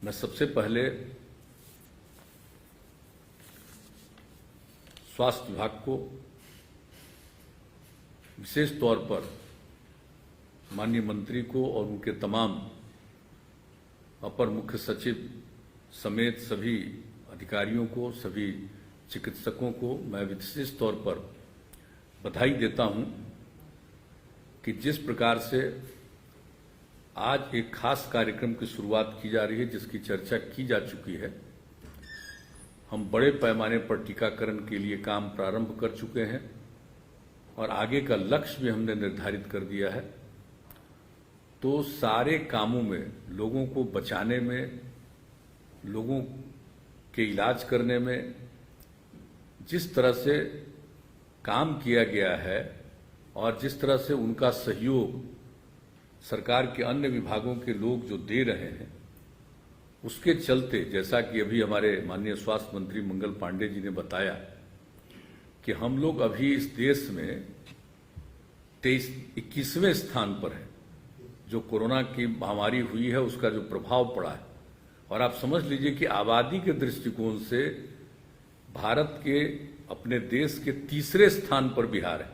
मैं सबसे पहले स्वास्थ्य विभाग को विशेष तौर पर माननीय मंत्री को और उनके तमाम अपर मुख्य सचिव समेत सभी अधिकारियों को, सभी चिकित्सकों को मैं विशेष तौर पर बधाई देता हूं कि जिस प्रकार से आज एक खास कार्यक्रम की शुरुआत की जा रही है, जिसकी चर्चा की जा चुकी है। हम बड़े पैमाने पर टीकाकरण के लिए काम प्रारंभ कर चुके हैं और आगे का लक्ष्य भी हमने निर्धारित कर दिया है। तो सारे कामों में लोगों को बचाने में, लोगों के इलाज करने में जिस तरह से काम किया गया है और जिस तरह से उनका सहयोग सरकार के अन्य विभागों के लोग जो दे रहे हैं, उसके चलते जैसा कि अभी हमारे माननीय स्वास्थ्य मंत्री मंगल पांडे जी ने बताया कि हम लोग अभी इस देश में 21वें स्थान पर है। जो कोरोना की महामारी हुई है उसका जो प्रभाव पड़ा है, और आप समझ लीजिए कि आबादी के दृष्टिकोण से भारत के अपने देश के तीसरे स्थान पर बिहार है,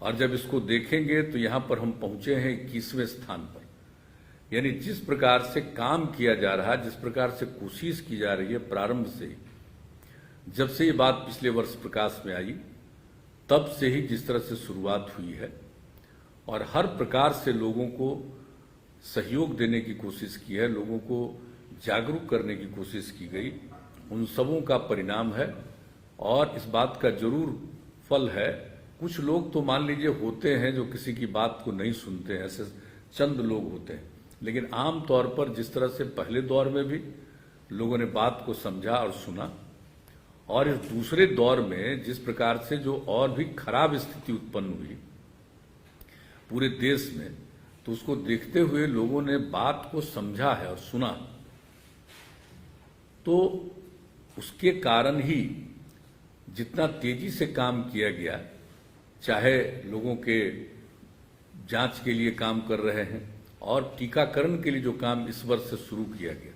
और जब इसको देखेंगे तो यहां पर हम पहुंचे हैं 21वें स्थान पर। यानी जिस प्रकार से काम किया जा रहा है, जिस प्रकार से कोशिश की जा रही है प्रारंभ से ही, जब से ये बात पिछले वर्ष प्रकाश में आई तब से ही जिस तरह से शुरुआत हुई है और हर प्रकार से लोगों को सहयोग देने की कोशिश की है, लोगों को जागरूक करने की कोशिश की गई, उन सबों का परिणाम है। और इस बात का जरूर फल है, कुछ लोग तो मान लीजिए होते हैं जो किसी की बात को नहीं सुनते हैं, ऐसे चंद लोग होते हैं, लेकिन आम तौर पर जिस तरह से पहले दौर में भी लोगों ने बात को समझा और सुना, और इस दूसरे दौर में जिस प्रकार से जो और भी खराब स्थिति उत्पन्न हुई पूरे देश में, तो उसको देखते हुए लोगों ने बात को समझा है और सुना। तो उसके कारण ही जितना तेजी से काम किया गया, चाहे लोगों के जांच के लिए काम कर रहे हैं और टीकाकरण के लिए जो काम इस वर्ष से शुरू किया गया,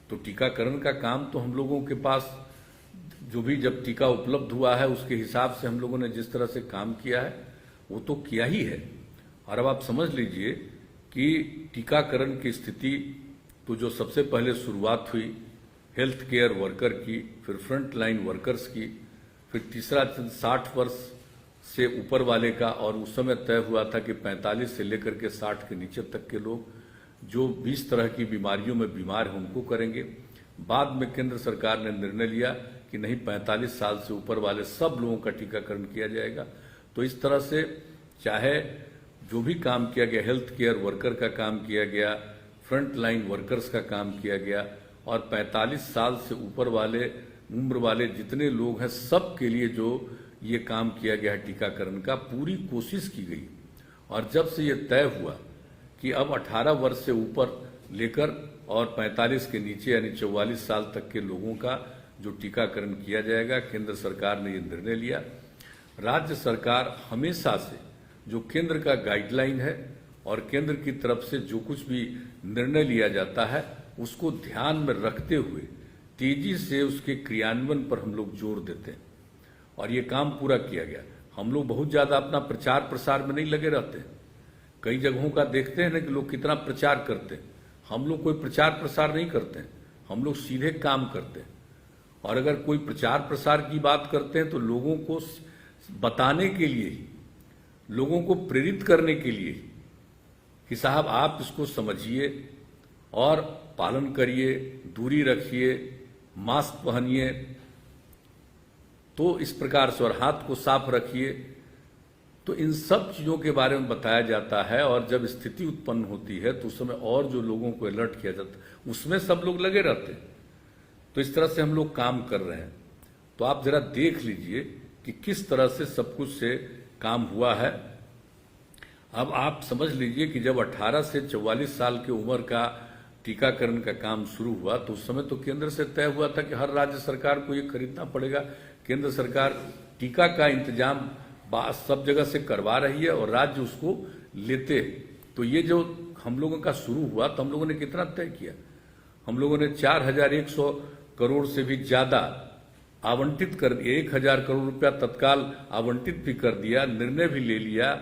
तो टीकाकरण का काम तो हम लोगों के पास जो भी जब टीका उपलब्ध हुआ है उसके हिसाब से हम लोगों ने जिस तरह से काम किया है वो तो किया ही है। और अब आप समझ लीजिए कि टीकाकरण की स्थिति तो जो सबसे पहले शुरुआत हुई हेल्थ केयर वर्कर की, फिर फ्रंट लाइन वर्कर्स की, फिर तीसरा 60 वर्ष से ऊपर वाले का, और उस समय तय हुआ था कि 45 से लेकर के 60 के नीचे तक के लोग जो 20 तरह की बीमारियों में बीमार हैं उनको करेंगे। बाद में केंद्र सरकार ने निर्णय लिया कि नहीं, 45 साल से ऊपर वाले सब लोगों का टीकाकरण किया जाएगा। तो इस तरह से चाहे जो भी काम किया गया, हेल्थ केयर वर्कर का काम किया गया, फ्रंट लाइन वर्कर्स का काम किया गया, और 45 साल से ऊपर वाले उम्र वाले जितने लोग हैं सब के लिए जो ये काम किया गया है टीकाकरण का, पूरी कोशिश की गई। और जब से ये तय हुआ कि अब 18 वर्ष से ऊपर लेकर और 45 के नीचे यानी 44 साल तक के लोगों का जो टीकाकरण किया जाएगा, केंद्र सरकार ने ये निर्णय लिया। राज्य सरकार हमेशा से जो केंद्र का गाइडलाइन है और केंद्र की तरफ से जो कुछ भी निर्णय लिया जाता है उसको ध्यान में रखते हुए तेजी से उसके क्रियान्वयन पर हम लोग जोर देते हैं, और ये काम पूरा किया गया। हम लोग बहुत ज्यादा अपना प्रचार प्रसार में नहीं लगे रहते हैं। कई जगहों का देखते हैं ना कि लोग कितना प्रचार करते हैं, हम लोग कोई प्रचार प्रसार नहीं करते हैं, हम लोग सीधे काम करते हैं। और अगर कोई प्रचार प्रसार की बात करते हैं तो लोगों को बताने के लिए ही, लोगों को प्रेरित करने के लिए ही कि साहब आप इसको समझिए और पालन करिए, दूरी रखिए, मास्क पहनिए, तो इस प्रकार से, और हाथ को साफ रखिए। तो इन सब चीजों के बारे में बताया जाता है, और जब स्थिति उत्पन्न होती है तो उस समय और जो लोगों को अलर्ट किया जाता है उसमें सब लोग लगे रहते हैं। तो इस तरह से हम लोग काम कर रहे हैं। तो आप जरा देख लीजिए कि किस तरह से सब कुछ से काम हुआ है। अब आप समझ लीजिए कि जब 18 से 44 साल की उम्र का टीकाकरण का काम शुरू हुआ तो उस समय तो केंद्र से तय हुआ था कि हर राज्य सरकार को ये खरीदना पड़ेगा। केंद्र सरकार टीका का इंतजाम सब जगह से करवा रही है और राज्य उसको लेते। तो ये जो हम लोगों का शुरू हुआ तो हम लोगों ने कितना तय किया? हम लोगों ने 4100 करोड़ से भी ज्यादा आवंटित कर दिया, 1000 करोड़ रुपया तत्काल आवंटित भी कर दिया, निर्णय भी ले लिया,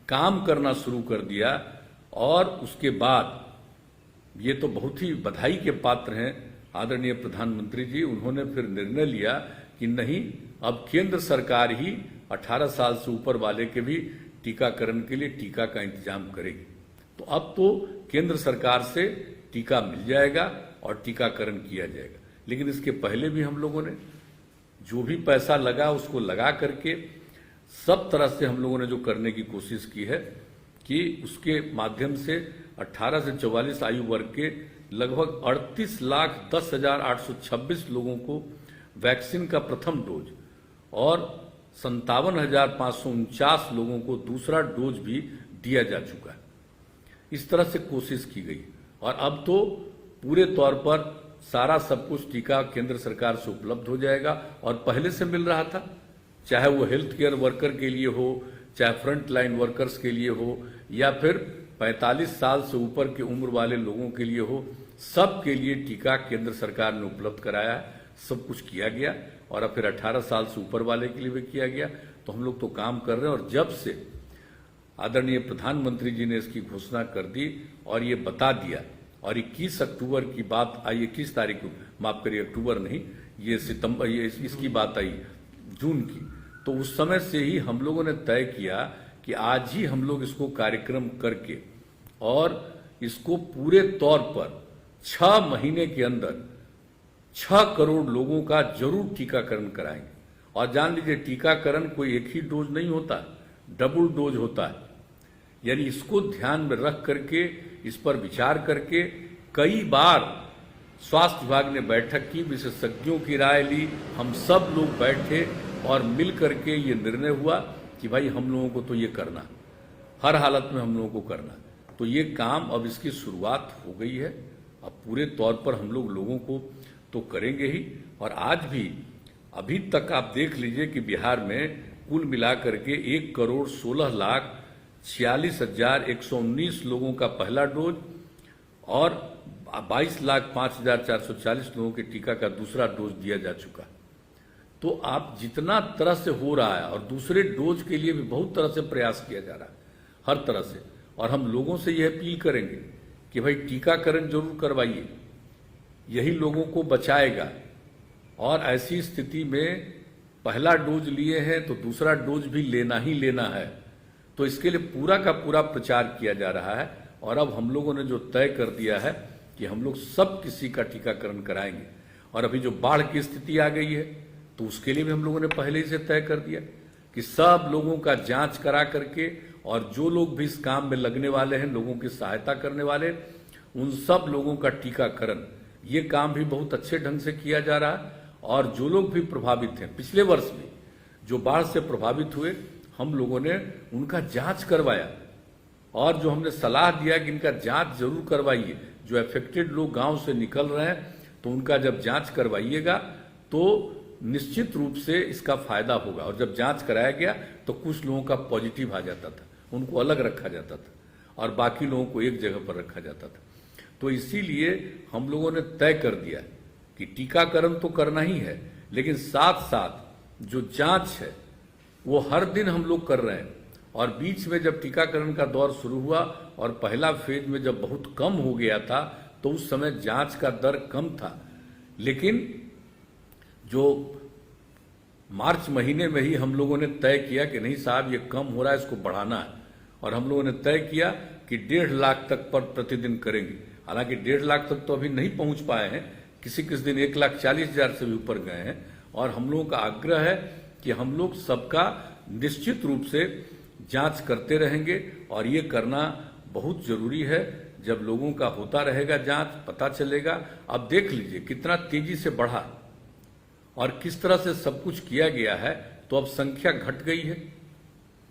काम करना शुरू कर दिया। और उसके बाद ये तो बहुत ही बधाई के पात्र हैं आदरणीय प्रधानमंत्री जी, उन्होंने फिर निर्णय लिया कि नहीं, अब केंद्र सरकार ही 18 साल से ऊपर वाले के भी टीकाकरण के लिए टीका का इंतजाम करेगी। तो अब तो केंद्र सरकार से टीका मिल जाएगा और टीकाकरण किया जाएगा। लेकिन इसके पहले भी हम लोगों ने जो भी पैसा लगा उसको लगा करके सब तरह से हम लोगों ने जो करने की कोशिश की है कि उसके माध्यम से 18 से 44 आयु वर्ग के लगभग 38,10,826 लोगों को वैक्सीन का प्रथम डोज और 57,549 लोगों को दूसरा डोज भी दिया जा चुका है। इस तरह से कोशिश की गई और अब तो पूरे तौर पर सारा सब कुछ टीका केंद्र सरकार से उपलब्ध हो जाएगा और पहले से मिल रहा था, चाहे वो हेल्थ केयर वर्कर के लिए हो, चाहे फ्रंट लाइन वर्कर्स के लिए हो, या फिर 45 साल से ऊपर की उम्र वाले लोगों के लिए हो, सब के लिए टीका केंद्र सरकार ने उपलब्ध कराया है। सब कुछ किया गया और अब फिर 18 साल से ऊपर वाले के लिए भी किया गया। तो हम लोग तो काम कर रहे हैं और जब से आदरणीय प्रधानमंत्री जी ने इसकी घोषणा कर दी और ये बता दिया और 21 अक्टूबर की बात आई, 21 तारीख को, माफ करिए अक्टूबर नहीं, ये सितंबर, ये इसकी बात आई जून की, तो उस समय से ही हम लोगों ने तय किया कि आज ही हम लोग इसको कार्यक्रम करके और इसको पूरे तौर पर 6 महीने के अंदर 6 करोड़ लोगों का जरूर टीकाकरण कराएंगे। और जान लीजिए, टीकाकरण कोई एक ही डोज नहीं होता, डबल डोज होता है। यानी इसको ध्यान में रख करके, इस पर विचार करके कई बार स्वास्थ्य विभाग ने बैठक की, विशेषज्ञों की राय ली, हम सब लोग बैठे और मिल करके ये निर्णय हुआ कि भाई हम लोगों को तो ये करना, हर हालत में हम लोगों को करना। तो ये काम अब इसकी शुरुआत हो गई है। अब पूरे तौर पर हम लोगों को तो करेंगे ही। और आज भी अभी तक आप देख लीजिए कि बिहार में कुल मिलाकर के 1,16,46,119 लोगों का पहला डोज और 22,05,440 लोगों के टीका का दूसरा डोज दिया जा चुका। तो आप जितना तरह से हो रहा है, और दूसरे डोज के लिए भी बहुत तरह से प्रयास किया जा रहा है, हर तरह से। और हम लोगों से यह अपील करेंगे कि भाई टीकाकरण जरूर करवाइए, यही लोगों को बचाएगा। और ऐसी स्थिति में पहला डोज लिए हैं तो दूसरा डोज भी लेना ही लेना है। तो इसके लिए पूरा का पूरा प्रचार किया जा रहा है। और अब हम लोगों ने जो तय कर दिया है कि हम लोग सब किसी का टीकाकरण कराएंगे। और अभी जो बाढ़ की स्थिति आ गई है तो उसके लिए भी हम लोगों ने पहले ही से तय कर दिया कि सब लोगों का जांच करा करके, और जो लोग भी इस काम में लगने वाले हैं, लोगों की सहायता करने वाले, उन सब लोगों का टीकाकरण, ये काम भी बहुत अच्छे ढंग से किया जा रहा है। और जो लोग भी प्रभावित हैं, पिछले वर्ष में जो बाढ़ से प्रभावित हुए, हम लोगों ने उनका जांच करवाया। और जो हमने सलाह दिया कि इनका जांच जरूर करवाइए, जो अफेक्टेड लोग गांव से निकल रहे हैं तो उनका जब जांच करवाइएगा तो निश्चित रूप से इसका फायदा होगा। और जब जांच कराया गया तो कुछ लोगों का पॉजिटिव आ जाता था, उनको अलग रखा जाता था और बाकी लोगों को एक जगह पर रखा जाता था। तो इसीलिए हम लोगों ने तय कर दिया कि टीकाकरण तो करना ही है, लेकिन साथ साथ जो जांच है वो हर दिन हम लोग कर रहे हैं। और बीच में जब टीकाकरण का दौर शुरू हुआ और पहला फेज में जब बहुत कम हो गया था तो उस समय जांच का दर कम था। लेकिन जो मार्च महीने में ही हम लोगों ने तय किया कि नहीं साहब, ये कम हो रहा है, इसको बढ़ाना है। और हम लोगों ने तय किया कि 1.5 लाख तक पर प्रतिदिन करेंगे। हालांकि 1.5 लाख तक तो अभी नहीं पहुंच पाए हैं, किसी किसी दिन 1,40,000 से भी ऊपर गए हैं। और हम लोगों का आग्रह है कि हम लोग सबका निश्चित रूप से जांच करते रहेंगे। और ये करना बहुत जरूरी है। जब लोगों का होता रहेगा जांच, पता चलेगा। अब देख लीजिए कितना तेजी से बढ़ा और किस तरह से सब कुछ किया गया है। तो अब संख्या घट गई है,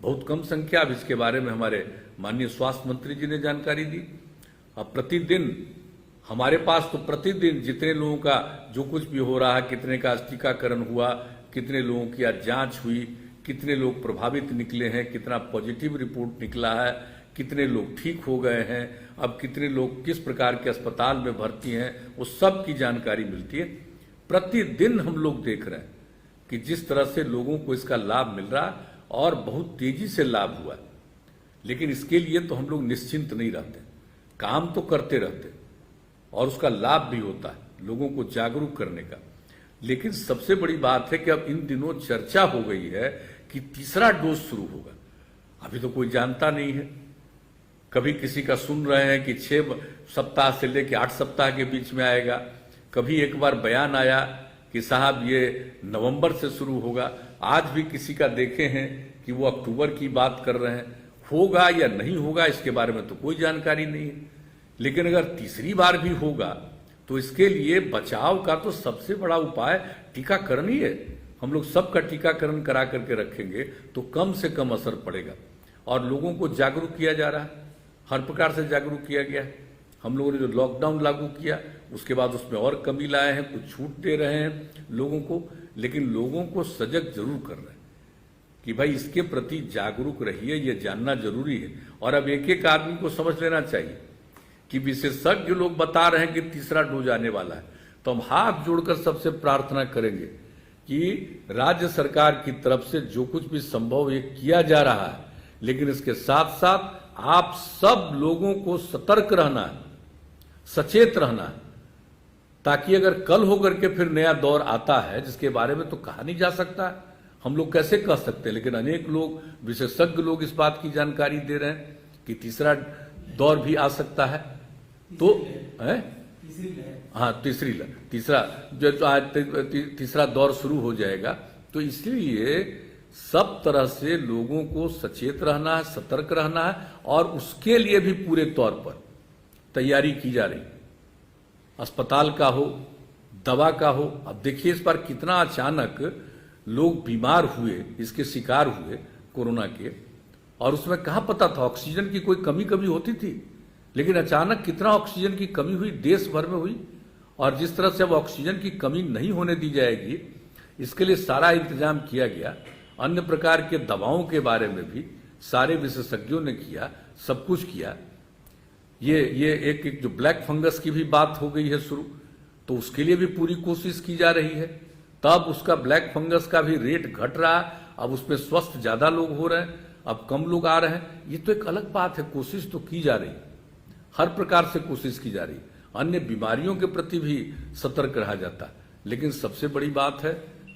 बहुत कम संख्या। अब इसके बारे में हमारे माननीय स्वास्थ्य मंत्री जी ने जानकारी दी। अब प्रतिदिन हमारे पास तो प्रतिदिन जितने लोगों का जो कुछ भी हो रहा है, कितने का टीकाकरण हुआ, कितने लोगों की आज जांच हुई, कितने लोग प्रभावित निकले हैं, कितना पॉजिटिव रिपोर्ट निकला है, कितने लोग ठीक हो गए हैं, अब कितने लोग किस प्रकार के अस्पताल में भर्ती हैं, वो सब की जानकारी मिलती है। प्रतिदिन हम लोग देख रहे हैं कि जिस तरह से लोगों को इसका लाभ मिल रहा है और बहुत तेजी से लाभ हुआ, लेकिन इसके लिए तो हम लोग निश्चिंत नहीं रहते, काम तो करते रहते और उसका लाभ भी होता है लोगों को जागरूक करने का। लेकिन सबसे बड़ी बात है कि अब इन दिनों चर्चा हो गई है कि तीसरा डोज शुरू होगा। अभी तो कोई जानता नहीं है। कभी किसी का सुन रहे हैं कि 6 सप्ताह से लेकर 8 सप्ताह के बीच में आएगा, कभी एक बार बयान आया कि साहब ये नवंबर से शुरू होगा। आज भी किसी का देखे हैं कि वो अक्टूबर की बात कर रहे हैं। होगा या नहीं होगा इसके बारे में तो कोई जानकारी नहीं है। लेकिन अगर तीसरी बार भी होगा तो इसके लिए बचाव का तो सबसे बड़ा उपाय टीकाकरण ही है। हम लोग सबका टीकाकरण करा करके रखेंगे तो कम से कम असर पड़ेगा। और लोगों को जागरूक किया जा रहा है, हर प्रकार से जागरूक किया गया है। हम लोगों ने जो लॉकडाउन लागू किया उसके बाद उसमें और कमी लाए हैं, कुछ छूट दे रहे हैं लोगों को, लेकिन लोगों को सजग जरूर कर रहे हैं कि भाई इसके प्रति जागरूक रहिए, ये जानना जरूरी है। और अब एक एक आदमी को समझ लेना चाहिए कि विशेषज्ञ लोग बता रहे हैं कि तीसरा डोज आने वाला है, तो हम हाथ जोड़कर सबसे प्रार्थना करेंगे कि राज्य सरकार की तरफ से जो कुछ भी संभव ये किया जा रहा है, लेकिन इसके साथ साथ आप सब लोगों को सतर्क रहना है, सचेत रहना है, ताकि अगर कल होकर के फिर नया दौर आता है जिसके बारे में तो कहा नहीं जा सकता है, हम लोग कैसे कह सकते हैं, लेकिन अनेक लोग विशेषज्ञ लोग इस बात की जानकारी दे रहे हैं कि तीसरा दौर भी आ सकता है। तो है हाँ, तीसरा दौर शुरू हो जाएगा। तो इसलिए सब तरह से लोगों को सचेत रहना है, सतर्क रहना है, और उसके लिए भी पूरे तौर पर तैयारी की जा रही, अस्पताल का हो, दवा का हो। अब देखिए इस बार कितना अचानक लोग बीमार हुए, इसके शिकार हुए कोरोना के, और उसमें कहाँ पता था ऑक्सीजन की कोई कमी होती थी, लेकिन अचानक कितना ऑक्सीजन की कमी हुई, देश भर में हुई। और जिस तरह से अब ऑक्सीजन की कमी नहीं होने दी जाएगी, इसके लिए सारा इंतजाम किया गया। अन्य प्रकार के दवाओं के बारे में भी सारे विशेषज्ञों ने किया, सब कुछ किया। ये एक जो ब्लैक फंगस की भी बात हो गई है शुरू, तो उसके लिए भी पूरी कोशिश की जा रही है। तब उसका ब्लैक फंगस का भी रेट घट रहा, अब उसमें स्वस्थ ज्यादा लोग हो रहे हैं, अब कम लोग आ रहे हैं। ये तो एक अलग बात है, कोशिश तो की जा रही, हर प्रकार से कोशिश की जा रही। अन्य बीमारियों के प्रति भी सतर्क रहा जाता, लेकिन सबसे बड़ी बात है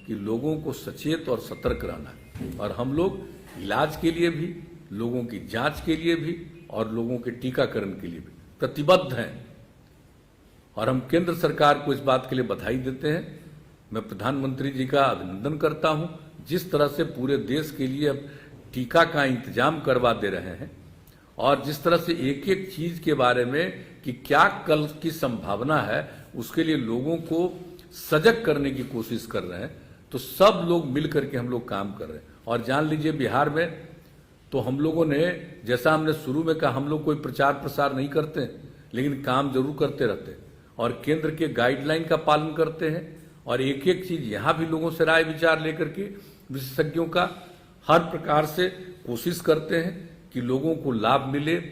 कि लोगों को सचेत और सतर्क रहना है। और हम लोग इलाज के लिए भी, लोगों की जांच के लिए भी और लोगों के टीकाकरण के लिए भी प्रतिबद्ध हैं। और हम केंद्र सरकार को इस बात के लिए बधाई देते हैं। मैं प्रधानमंत्री जी का अभिनंदन करता हूं, जिस तरह से पूरे देश के लिए अब टीका का इंतजाम करवा दे रहे हैं, और जिस तरह से एक एक चीज के बारे में कि क्या कल की संभावना है, उसके लिए लोगों को सजग करने की कोशिश कर रहे हैं। तो सब लोग मिलकर के हम लोग काम कर रहे हैं। और जान लीजिए बिहार में तो हम लोगों ने, जैसा हमने शुरू में कहा, हम लोग कोई प्रचार प्रसार नहीं करते, लेकिन काम जरूर करते रहते और केंद्र के गाइडलाइन का पालन करते हैं। और एक एक चीज यहां भी लोगों से राय विचार लेकर के विशेषज्ञों का हर प्रकार से कोशिश करते हैं कि लोगों को लाभ मिले,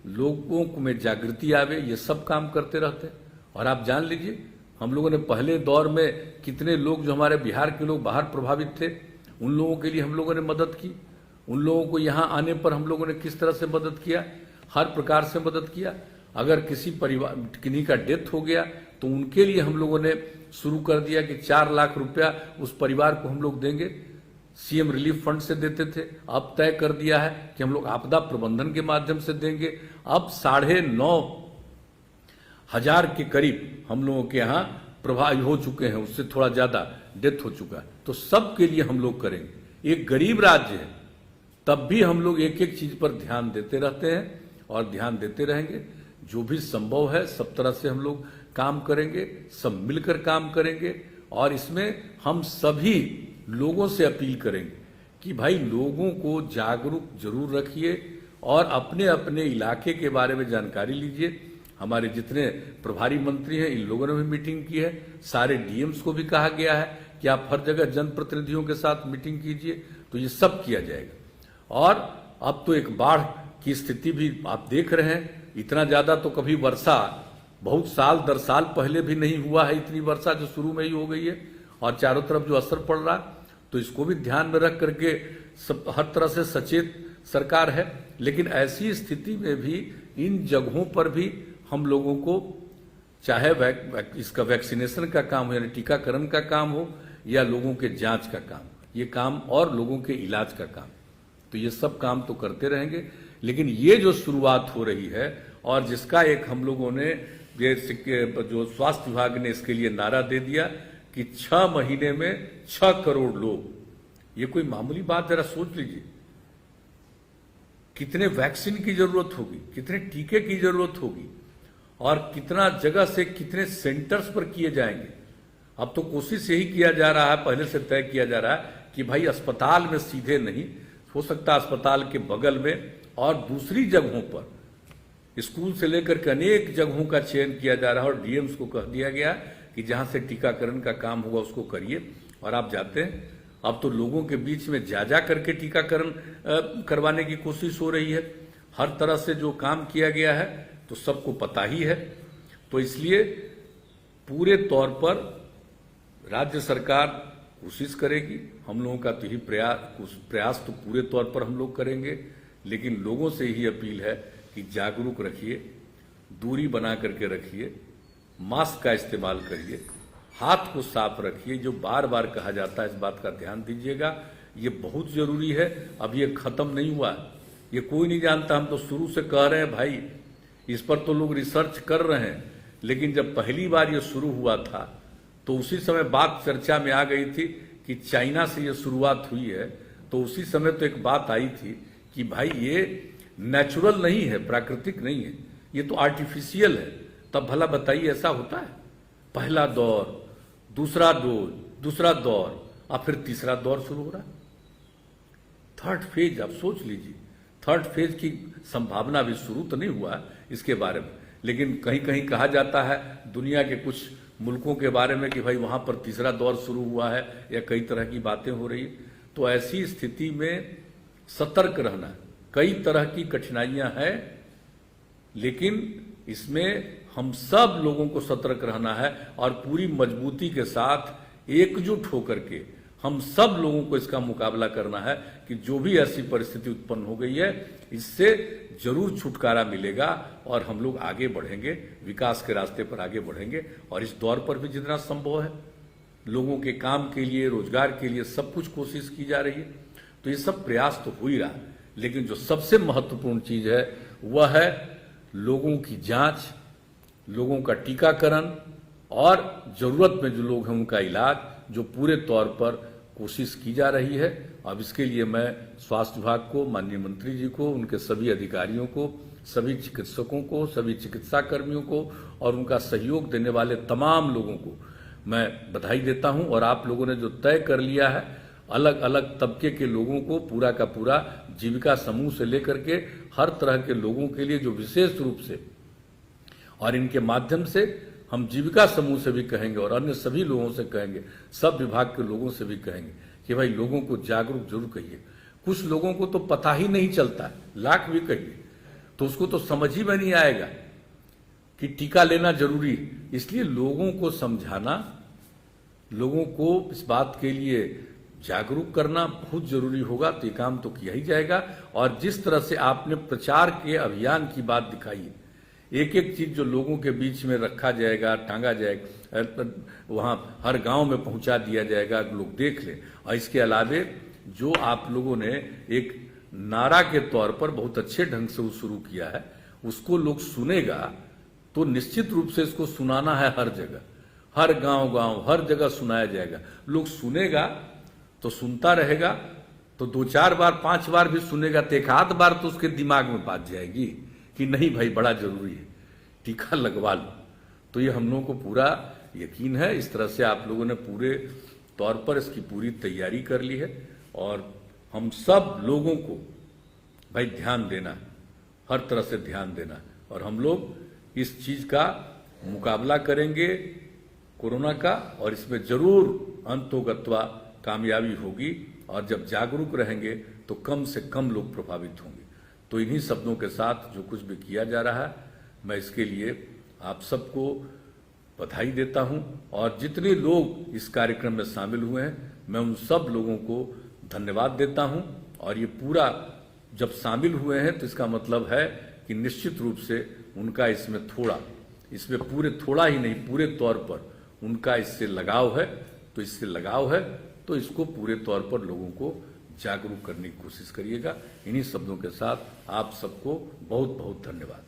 लोगों में जागृति आवे, ये सब काम करते रहते हैं। और आप जान लीजिए हम लोगों ने पहले दौर में कितने लोग जो हमारे बिहार के लोग बाहर प्रभावित थे, उन लोगों के लिए हम लोगों ने मदद की। उन लोगों को यहाँ आने पर हम लोगों ने किस तरह से मदद किया, हर प्रकार से मदद किया। अगर किसी परिवार किन्हीं का डेथ हो गया तो उनके लिए हम लोगों ने शुरू कर दिया कि 4 लाख रुपया उस परिवार को हम लोग देंगे। सीएम रिलीफ फंड से देते थे, अब तय कर दिया है कि हम लोग आपदा प्रबंधन के माध्यम से देंगे। अब 9,500 के करीब हम लोगों के यहाँ प्रभावी हो चुके हैं, उससे थोड़ा ज्यादा डेथ हो चुका है। तो सबके लिए हम लोग करेंगे। एक गरीब राज्य है, तब भी हम लोग एक एक चीज पर ध्यान देते रहते हैं और ध्यान देते रहेंगे। जो भी संभव है सब तरह से हम लोग काम करेंगे, सब मिलकर काम करेंगे। और इसमें हम सभी लोगों से अपील करेंगे कि भाई लोगों को जागरूक जरूर रखिए और अपने अपने इलाके के बारे में जानकारी लीजिए। हमारे जितने प्रभारी मंत्री हैं, इन लोगों ने भी मीटिंग की है। सारे डीएम्स को भी कहा गया है कि आप हर जगह जनप्रतिनिधियों के साथ मीटिंग कीजिए। तो ये सब किया जाएगा। और अब तो एक बाढ़ की स्थिति भी आप देख रहे हैं, इतना ज्यादा तो कभी वर्षा बहुत साल दर साल पहले भी नहीं हुआ है, इतनी वर्षा जो शुरू में ही हो गई है और चारों तरफ जो असर पड़ रहा, तो इसको भी ध्यान में रख करके सब हर तरह से सचेत सरकार है। लेकिन ऐसी स्थिति में भी इन जगहों पर भी हम लोगों को चाहे इसका वैक्सीनेशन का काम हो यानी टीकाकरण का काम हो या लोगों के जांच का काम, ये काम और लोगों के इलाज का काम, तो ये सब काम तो करते रहेंगे। लेकिन ये जो शुरुआत हो रही है और जिसका एक हम लोगों ने जो स्वास्थ्य विभाग ने इसके लिए नारा दे दिया कि 6 महीने में 6 करोड़ लोग, ये कोई मामूली बात, जरा सोच लीजिए कितने वैक्सीन की जरूरत होगी, कितने टीके की जरूरत होगी और कितना जगह से कितने सेंटर्स पर किए जाएंगे। अब तो कोशिश यही किया जा रहा है, पहले से तय किया जा रहा है कि भाई अस्पताल में सीधे नहीं हो सकता, अस्पताल के बगल में और दूसरी जगहों पर, स्कूल से लेकर के अनेक जगहों का चयन किया जा रहा है और डीएम्स को कह दिया गया कि जहां से टीकाकरण का काम होगा उसको करिए। और आप जाते हैं अब तो लोगों के बीच में जा करके टीकाकरण करवाने की कोशिश हो रही है। हर तरह से जो काम किया गया है तो सबको पता ही है। तो इसलिए पूरे तौर पर राज्य सरकार कोशिश करेगी, हम लोगों का तो ही प्रयास तो पूरे तौर पर हम लोग करेंगे, लेकिन लोगों से ही अपील है कि जागरूक रखिए, दूरी बना करके रखिए, मास्क का इस्तेमाल करिए, हाथ को साफ रखिए। जो बार बार कहा जाता है इस बात का ध्यान दीजिएगा, ये बहुत जरूरी है। अब ये खत्म नहीं हुआ, ये कोई नहीं जानता, हम तो शुरू से कह रहे हैं भाई, इस पर तो लोग रिसर्च कर रहे हैं। लेकिन जब पहली बार ये शुरू हुआ था तो उसी समय बात चर्चा में आ गई थी कि चाइना से ये शुरुआत हुई है, तो उसी समय तो एक बात आई थी कि भाई ये नेचुरल नहीं है, प्राकृतिक नहीं है, ये तो आर्टिफिशियल है। तब भला बताइए ऐसा होता है? पहला दौर, दूसरा डोज, दूसरा दौर, और फिर तीसरा दौर शुरू हो रहा है, थर्ड फेज। आप सोच लीजिए, थर्ड फेज की संभावना भी शुरू तो नहीं हुआ इसके बारे में, लेकिन कहीं कहीं कहा जाता है दुनिया के कुछ मुल्कों के बारे में कि भाई वहां पर तीसरा दौर शुरू हुआ है या कई तरह की बातें हो रही है। तो ऐसी स्थिति में सतर्क रहना, कई तरह की कठिनाइयां हैं, लेकिन इसमें हम सब लोगों को सतर्क रहना है और पूरी मजबूती के साथ एकजुट होकर के हम सब लोगों को इसका मुकाबला करना है कि जो भी ऐसी परिस्थिति उत्पन्न हो गई है इससे जरूर छुटकारा मिलेगा और हम लोग आगे बढ़ेंगे, विकास के रास्ते पर आगे बढ़ेंगे। और इस दौर पर भी जितना संभव है लोगों के काम के लिए, रोजगार के लिए सब कुछ कोशिश की जा रही है। तो ये सब प्रयास तो हो ही रहा है, लेकिन जो सबसे महत्वपूर्ण चीज है वह है लोगों की जांच, लोगों का टीकाकरण और जरूरत में जो लोग हैं उनका इलाज, जो पूरे तौर पर कोशिश की जा रही है। अब इसके लिए मैं स्वास्थ्य विभाग को, माननीय मंत्री जी को, उनके सभी अधिकारियों को, सभी चिकित्सकों को, सभी चिकित्सा कर्मियों को और उनका सहयोग देने वाले तमाम लोगों को मैं बधाई देता हूं। और आप लोगों ने जो तय कर लिया है, अलग अलग तबके के लोगों को, पूरा का पूरा जीविका समूह से लेकर के हर तरह के लोगों के लिए, जो विशेष रूप से, और इनके माध्यम से हम जीविका समूह से भी कहेंगे और अन्य सभी लोगों से कहेंगे, सब विभाग के लोगों से भी कहेंगे कि भाई लोगों को जागरूक जरूर करिए। कुछ लोगों को तो पता ही नहीं चलता है, लाख भी कहिए तो उसको तो समझ ही में नहीं आएगा कि टीका लेना जरूरी है। इसलिए लोगों को समझाना, लोगों को इस बात के लिए जागरूक करना बहुत जरूरी होगा। तो ये काम तो किया ही जाएगा। और जिस तरह से आपने प्रचार के अभियान की बात दिखाई है, एक एक चीज जो लोगों के बीच में रखा जाएगा, टांगा जाएगा, वहां हर गांव में पहुंचा दिया जाएगा, लोग देख ले। और इसके अलावे जो आप लोगों ने एक नारा के तौर पर बहुत अच्छे ढंग से शुरू किया है, उसको लोग सुनेगा तो निश्चित रूप से इसको सुनाना है हर जगह, हर गांव हर जगह सुनाया जाएगा। लोग सुनेगा तो सुनता रहेगा, तो 2-4 बार 5 बार भी सुनेगा तो एक आध बार तो उसके दिमाग में बात जाएगी कि नहीं भाई बड़ा जरूरी है, टीका लगवा लो। तो ये हम लोगों को पूरा यकीन है। इस तरह से आप लोगों ने पूरे तौर पर इसकी पूरी तैयारी कर ली है और हम सब लोगों को भाई ध्यान देना, हर तरह से ध्यान देना, और हम लोग इस चीज का मुकाबला करेंगे कोरोना का, और इसमें जरूर अंतोगत्वा कामयाबी होगी। और जब जागरूक रहेंगे तो कम से कम लोग प्रभावित होंगे। तो इन्हीं शब्दों के साथ जो कुछ भी किया जा रहा है, मैं इसके लिए आप सबको बधाई देता हूं और जितने लोग इस कार्यक्रम में शामिल हुए हैं मैं उन सब लोगों को धन्यवाद देता हूं। और ये पूरा जब शामिल हुए हैं तो इसका मतलब है कि निश्चित रूप से उनका इसमें पूरे थोड़ा ही नहीं पूरे तौर पर उनका इससे लगाव है। तो इससे लगाव है तो इसको पूरे तौर पर लोगों को जागरूक करने की कोशिश करिएगा। इन्हीं शब्दों के साथ आप सबको बहुत बहुत धन्यवाद।